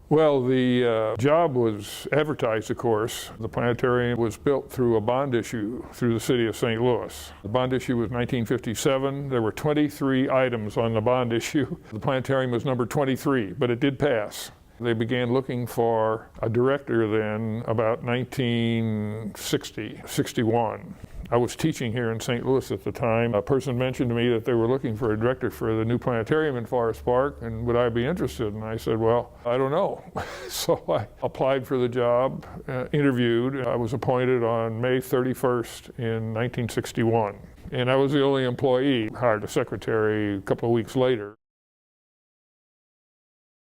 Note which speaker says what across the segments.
Speaker 1: Well, the job was advertised, of course. The planetarium was built through a bond issue through the city of St. Louis. The bond issue was 1957. There were 23 items on the bond issue. The planetarium was number 23, but it did pass. They began looking for a director then about 1960, 61. I was teaching here in St. Louis at the time. A person mentioned to me that they were looking for a director for the new planetarium in Forest Park, and would I be interested? And I said, well, I don't know. So I applied for the job, interviewed. I was appointed on May 31st in 1961. And I was the only employee. Hired a secretary a couple of weeks later.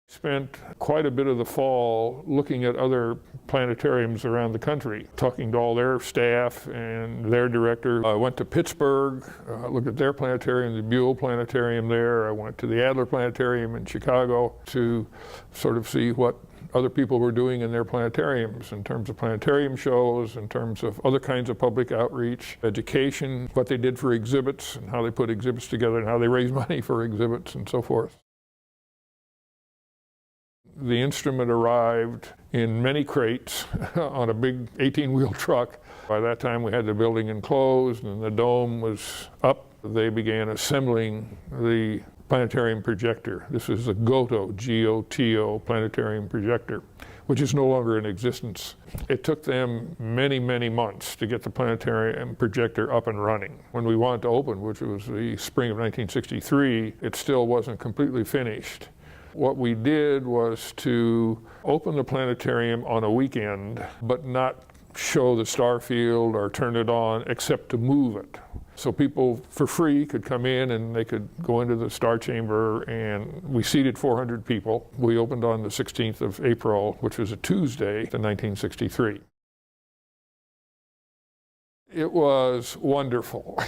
Speaker 1: Spent quite a bit of the fall looking at other planetariums around the country, talking to all their staff and their director. I went to Pittsburgh, looked at their planetarium, the Buell Planetarium there. I went to the Adler Planetarium in Chicago to sort of see what other people were doing in their planetariums in terms of planetarium shows, in terms of other kinds of public outreach, education, what they did for exhibits and how they put exhibits together and how they raised money for exhibits and so forth. The instrument arrived in many crates on a big 18-wheel truck. By that time we had the building enclosed and the dome was up. They began assembling the planetarium projector. This is a GOTO, G-O-T-O planetarium projector, which is no longer in existence. It took them many, many months to get the planetarium projector up and running. When we wanted to open, which was the spring of 1963, it still wasn't completely finished. What we did was to open the planetarium on a weekend, but not show the star field or turn it on, except to move it. So people for free could come in and they could go into the star chamber, and we seated 400 people. We opened on the 16th of April, which was a Tuesday in 1963. It was wonderful.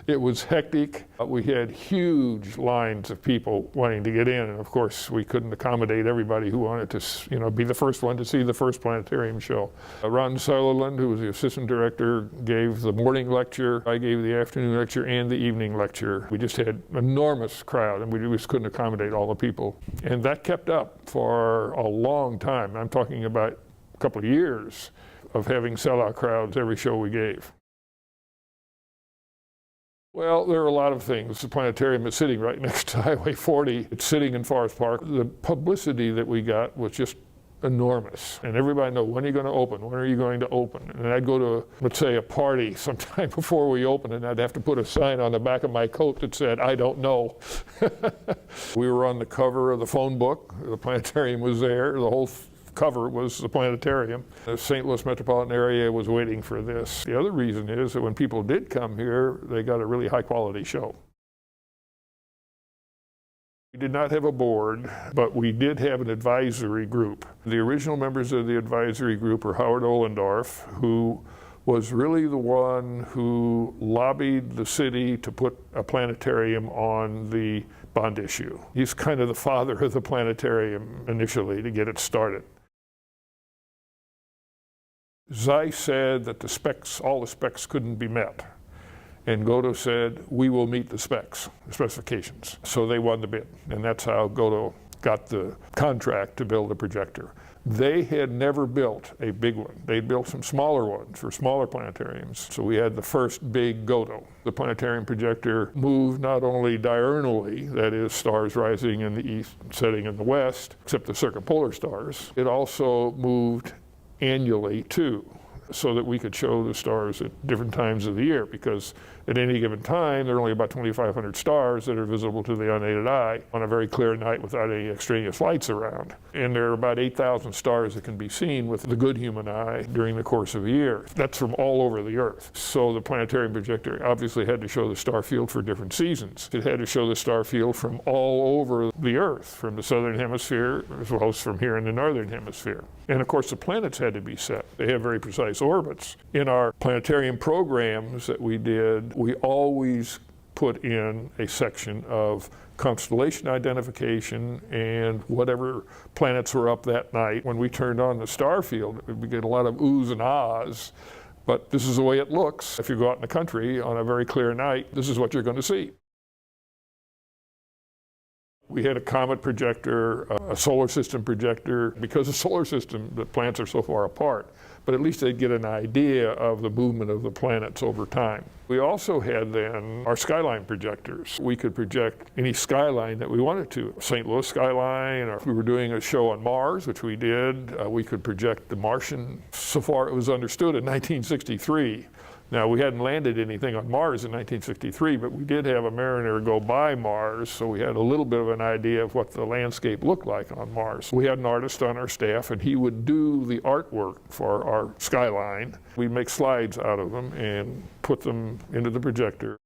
Speaker 1: It was hectic. We had huge lines of people wanting to get in, and of course we couldn't accommodate everybody who wanted to, be the first one to see the first planetarium show. Ron Sutherland, who was the assistant director, gave the morning lecture. I gave the afternoon lecture and the evening lecture. We just had an enormous crowd, and we just couldn't accommodate all the people. And that kept up for a long time. I'm talking about a couple of years of having sellout crowds every show we gave. Well, there are a lot of things. The planetarium is sitting right next to Highway 40. It's sitting in Forest Park. The publicity that we got was just enormous. And everybody knew, when are you going to open? When are you going to open? And I'd go to, let's say, a party sometime before we opened, and I'd have to put a sign on the back of my coat that said, I don't know. We were on the cover of the phone book. The planetarium was there. The whole cover was the planetarium. The St. Louis metropolitan area was waiting for this. The other reason is that when people did come here, they got a really high quality show. We did not have a board, but we did have an advisory group. The original members of the advisory group were Howard Ohlendorf, who was really the one who lobbied the city to put a planetarium on the bond issue. He's kind of the father of the planetarium initially to get it started. Zeiss said that the specs, all the specs couldn't be met. And GOTO said, we will meet the specs, the specifications. So they won the bid. And that's how GOTO got the contract to build a projector. They had never built a big one. They'd built some smaller ones for smaller planetariums. So we had the first big GOTO. The planetarium projector moved not only diurnally, that is, stars rising in the east, setting in the west, except the circumpolar stars. It also moved annually too, so that we could show the stars at different times of the year, because at any given time there are only about 2,500 stars that are visible to the unaided eye on a very clear night without any extraneous lights around. And there are about 8,000 stars that can be seen with the good human eye during the course of a year. That's from all over the Earth. So the planetarium projector obviously had to show the star field for different seasons. It had to show the star field from all over the Earth, from the southern hemisphere as well as from here in the northern hemisphere. And of course the planets had to be set. They have very precise orbits. In our planetarium programs that we did, we always put in a section of constellation identification and whatever planets were up that night. When we turned on the star field, we get a lot of oohs and ahs, but this is the way it looks. If you go out in the country on a very clear night, this is what you're going to see. We had a comet projector, a solar system projector. Because the solar system, the planets are so far apart, but at least they'd get an idea of the movement of the planets over time. We also had then our skyline projectors. We could project any skyline that we wanted to. St. Louis skyline, or if we were doing a show on Mars, which we did, we could project the Martian. So far it was understood in 1963. Now, we hadn't landed anything on Mars in 1963, but we did have a Mariner go by Mars, so we had a little bit of an idea of what the landscape looked like on Mars. We had an artist on our staff, and he would do the artwork for our skyline. We'd make slides out of them and put them into the projector.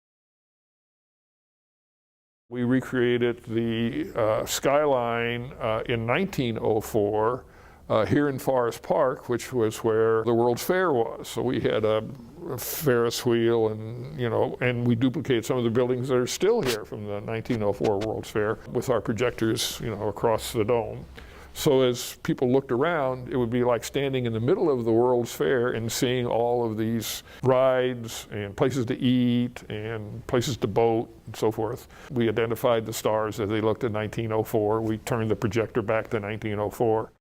Speaker 1: We recreated the skyline in 1904 here in Forest Park, which was where the World's Fair was. So we had a Ferris wheel, and we duplicated some of the buildings that are still here from the 1904 World's Fair with our projectors, across the dome. So as people looked around, it would be like standing in the middle of the World's Fair and seeing all of these rides and places to eat and places to boat and so forth. We identified the stars as they looked in 1904. We turned the projector back to 1904.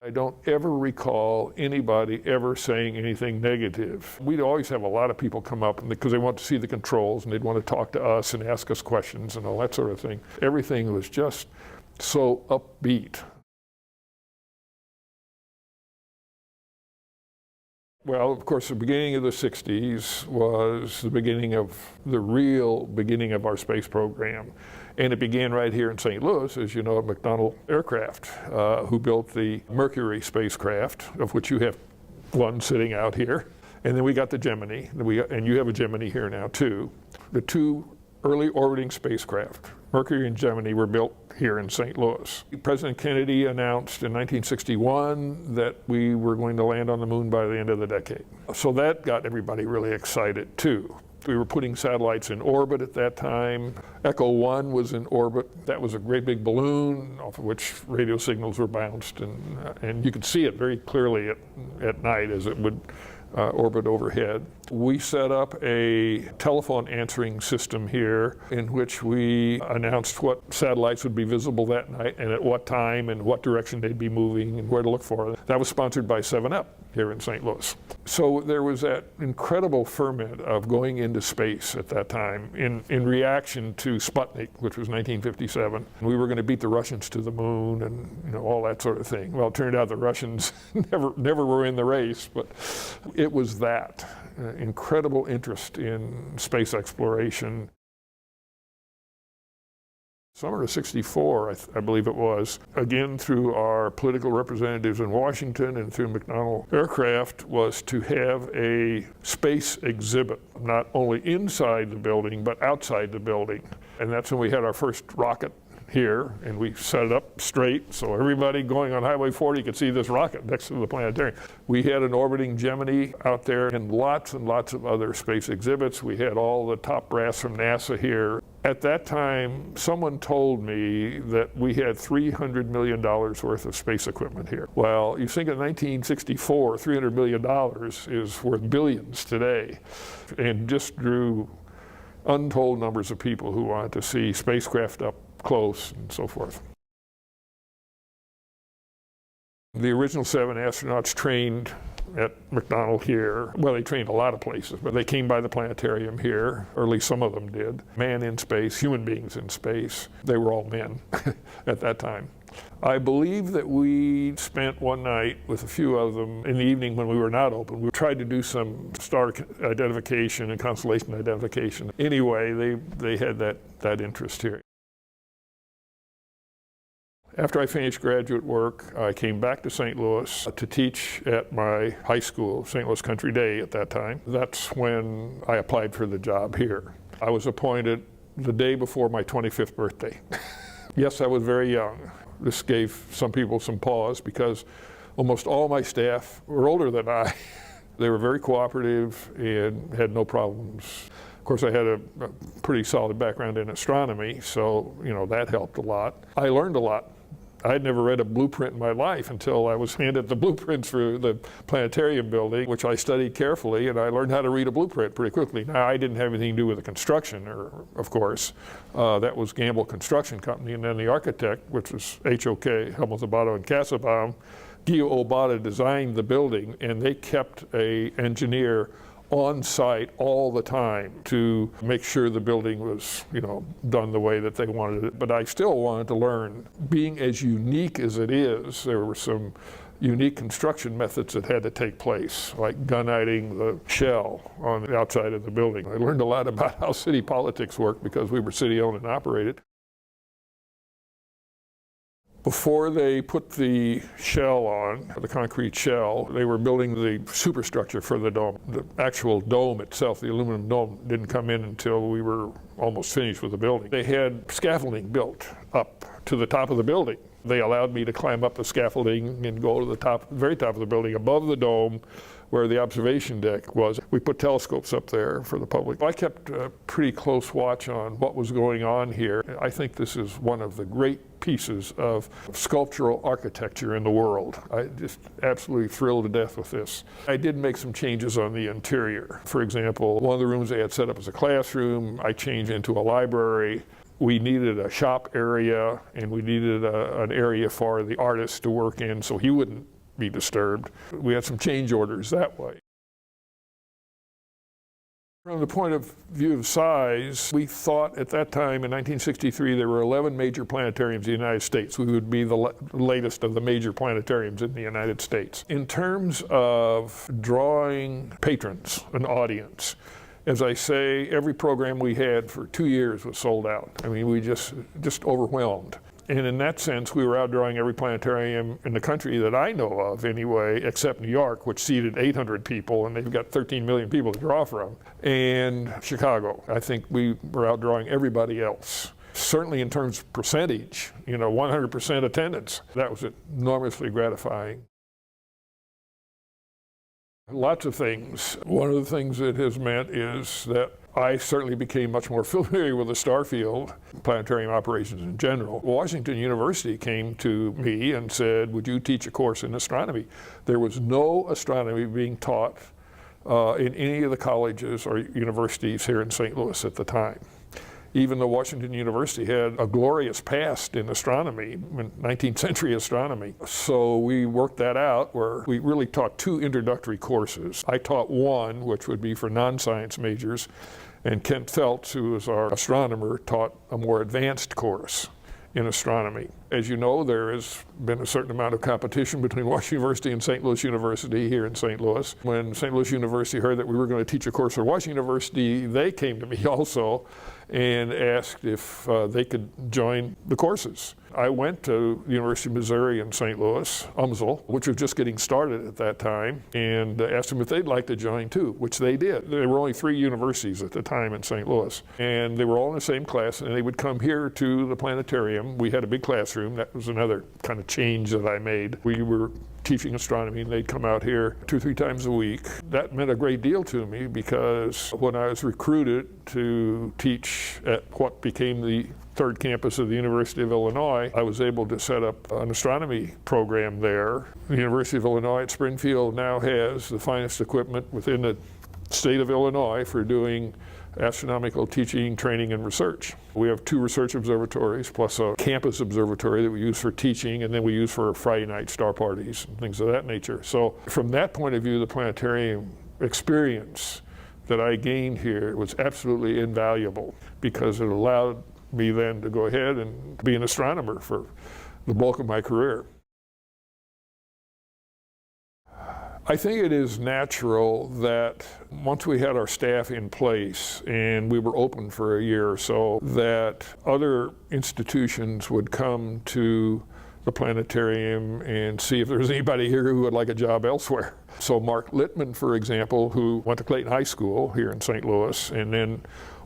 Speaker 1: I don't ever recall anybody ever saying anything negative. We'd always have a lot of people come up because they want to see the controls and they'd want to talk to us and ask us questions and all that sort of thing. Everything was just so upbeat. Well, of course, the beginning of the 60s was the real beginning of our space program. And it began right here in St. Louis, as you know, at McDonnell Aircraft, who built the Mercury spacecraft, of which you have one sitting out here. And then we got the Gemini, and you have a Gemini here now too. The two early orbiting spacecraft, Mercury and Gemini, were built here in St. Louis. President Kennedy announced in 1961 that we were going to land on the moon by the end of the decade. So that got everybody really excited too. We were putting satellites in orbit at that time. Echo 1 was in orbit. That was a great big balloon off of which radio signals were bounced, and you could see it very clearly at night as it would orbit overhead. We set up a telephone answering system here in which we announced what satellites would be visible that night and at what time and what direction they'd be moving and where to look for them. That was sponsored by 7-Up here in St. Louis. So there was that incredible ferment of going into space at that time in reaction to Sputnik, which was 1957. We were going to beat the Russians to the moon and all that sort of thing. Well, it turned out the Russians never were in the race, but it was that incredible interest in space exploration. Summer of '64, I believe it was, again through our political representatives in Washington and through McDonnell Aircraft, was to have a space exhibit, not only inside the building, but outside the building. And that's when we had our first rocket here, and we set it up straight so everybody going on Highway 40 could see this rocket next to the planetarium. We had an orbiting Gemini out there and lots of other space exhibits. We had all the top brass from NASA here. At that time, someone told me that we had $300 million worth of space equipment here. Well, you think in 1964, $300 million is worth billions today, and just drew untold numbers of people who wanted to see spacecraft up close and so forth. The original 7 astronauts trained at McDonnell here. Well, they trained a lot of places, but they came by the planetarium here, or at least some of them did. Man in space, human beings in space. They were all men at that time. I believe that we spent one night with a few of them in the evening when we were not open. We tried to do some star identification and constellation identification. Anyway, they had that interest here. After I finished graduate work, I came back to St. Louis to teach at my high school, St. Louis Country Day at that time. That's when I applied for the job here. I was appointed the day before my 25th birthday. Yes, I was very young. This gave some people some pause because almost all my staff were older than I. They were very cooperative and had no problems. Of course, I had a pretty solid background in astronomy, so that helped a lot. I learned a lot I'd never read a blueprint in my life until I was handed the blueprints for the Planetarium building, which I studied carefully, and I learned how to read a blueprint pretty quickly. Now, I didn't have anything to do with the construction, of course. That was Gamble Construction Company, and then the architect, which was HOK, Helmuth Abato and Kassabaum, Gio Obata designed the building, and they kept an engineer on site all the time to make sure the building was, done the way that they wanted it. But I still wanted to learn. Being as unique as it is, there were some unique construction methods that had to take place, like gunniting the shell on the outside of the building. I learned a lot about how city politics work because we were city-owned and operated. Before they put the shell on, the concrete shell, they were building the superstructure for the dome. The actual dome itself, the aluminum dome, didn't come in until we were almost finished with the building. They had scaffolding built up to the top of the building. They allowed me to climb up the scaffolding and go to the top, very top of the building, above the dome, where the observation deck was. We put telescopes up there for the public. I kept a pretty close watch on what was going on here. I think this is one of the great pieces of sculptural architecture in the world. I just absolutely thrilled to death with this. I did make some changes on the interior. For example, one of the rooms they had set up as a classroom, I changed into a library. We needed a shop area, and we needed an area for the artist to work in so he wouldn't be disturbed. We had some change orders that way. From the point of view of size, we thought at that time in 1963 there were 11 major planetariums in the United States. We would be the latest of the major planetariums in the United States. In terms of drawing patrons, an audience, as I say, every program we had for 2 years was sold out. I mean, we just overwhelmed. And in that sense, we were outdrawing every planetarium in the country that I know of anyway, except New York, which seated 800 people, and they've got 13 million people to draw from, and Chicago. I think we were outdrawing everybody else. Certainly in terms of percentage, 100% attendance. That was enormously gratifying. Lots of things. One of the things it has meant is that I certainly became much more familiar with the star field, planetarium operations in general. Washington University came to me and said, would you teach a course in astronomy? There was no astronomy being taught in any of the colleges or universities here in St. Louis at the time. Even though Washington University had a glorious past in astronomy, 19th century astronomy. So we worked that out where we really taught 2 introductory courses. I taught one, which would be for non-science majors, and Kent Feltz, who was our astronomer, taught a more advanced course in astronomy. As you know, there has been a certain amount of competition between Washington University and St. Louis University here in St. Louis. When St. Louis University heard that we were going to teach a course at Washington University, they came to me also and asked if they could join the courses. I went to the University of Missouri in St. Louis, UMSL, which was just getting started at that time, and asked them if they'd like to join too, which they did. There were only 3 universities at the time in St. Louis, and they were all in the same class, and they would come here to the planetarium. We had a big classroom. That was another kind of change that I made. We were teaching astronomy, and they'd come out here 2 or 3 times a week. That meant a great deal to me because when I was recruited to teach at what became the 3rd campus of the University of Illinois, I was able to set up an astronomy program there. The University of Illinois at Springfield now has the finest equipment within the state of Illinois for doing astronomical teaching, training, and research. We have 2 research observatories plus a campus observatory that we use for teaching, and then we use for Friday night star parties and things of that nature. So from that point of view, the planetarium experience that I gained here was absolutely invaluable because it allowed me then to go ahead and be an astronomer for the bulk of my career. I think it is natural that once we had our staff in place and we were open for a year or so, that other institutions would come to the planetarium and see if there was anybody here who would like a job elsewhere. So Mark Littman, for example, who went to Clayton High School here in St. Louis and then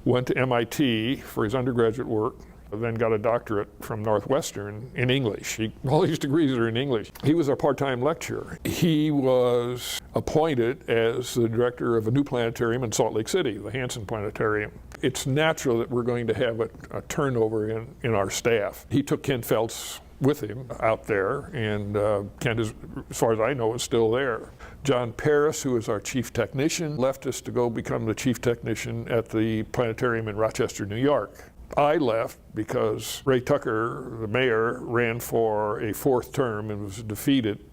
Speaker 1: went to MIT for his undergraduate work, then got a doctorate from Northwestern in English. All his degrees are in English. He was our part-time lecturer. He was appointed as the director of a new planetarium in Salt Lake City, the Hansen Planetarium. It's natural that we're going to have a turnover in our staff. He took Kent Feltz with him out there, and Kent, as far as I know, is still there. John Paris, who is our chief technician, left us to go become the chief technician at the Planetarium in Rochester, New York. I left because Ray Tucker, the mayor, ran for a fourth term and was defeated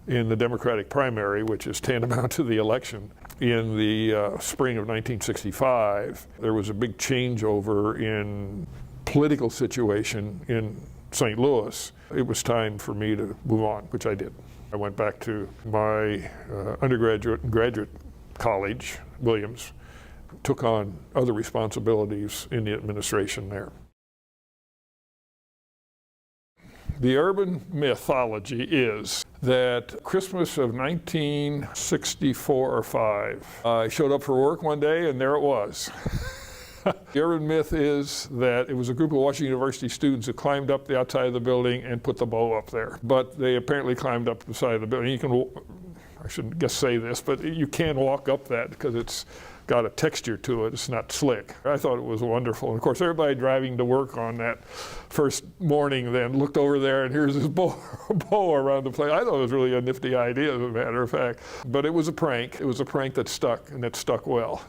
Speaker 1: in the Democratic primary, which is tantamount to the election. In the spring of 1965, there was a big changeover in political situation in St. Louis. It was time for me to move on, which I did. I went back to my undergraduate and graduate college, Williams, took on other responsibilities in the administration there. The urban mythology is that Christmas of 1964 or 5, I showed up for work one day and there it was. The urban myth is that it was a group of Washington University students who climbed up the outside of the building and put the bow up there. But they apparently climbed up the side of the building. You can, I shouldn't guess say this, but you can walk up that because it's got a texture to it. It's not slick. I thought it was wonderful. And of course, everybody driving to work on that first morning then looked over there and here's this bow around the place. I thought it was really a nifty idea, as a matter of fact. But it was a prank. It was a prank that stuck, and it stuck well.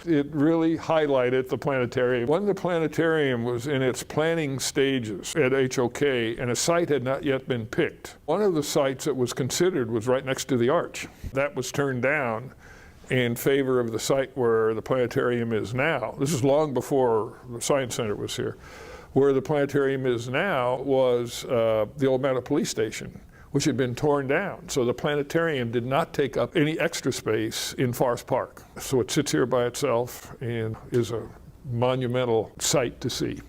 Speaker 1: It really highlighted the planetarium. When the planetarium was in its planning stages at HOK and a site had not yet been picked, one of the sites that was considered was right next to the arch. That was turned down in favor of the site where the planetarium is now. This is long before the Science Center was here. Where the planetarium is now was the old Mount Police Station, which had been torn down. So the planetarium did not take up any extra space in Forest Park. So it sits here by itself and is a monumental sight to see.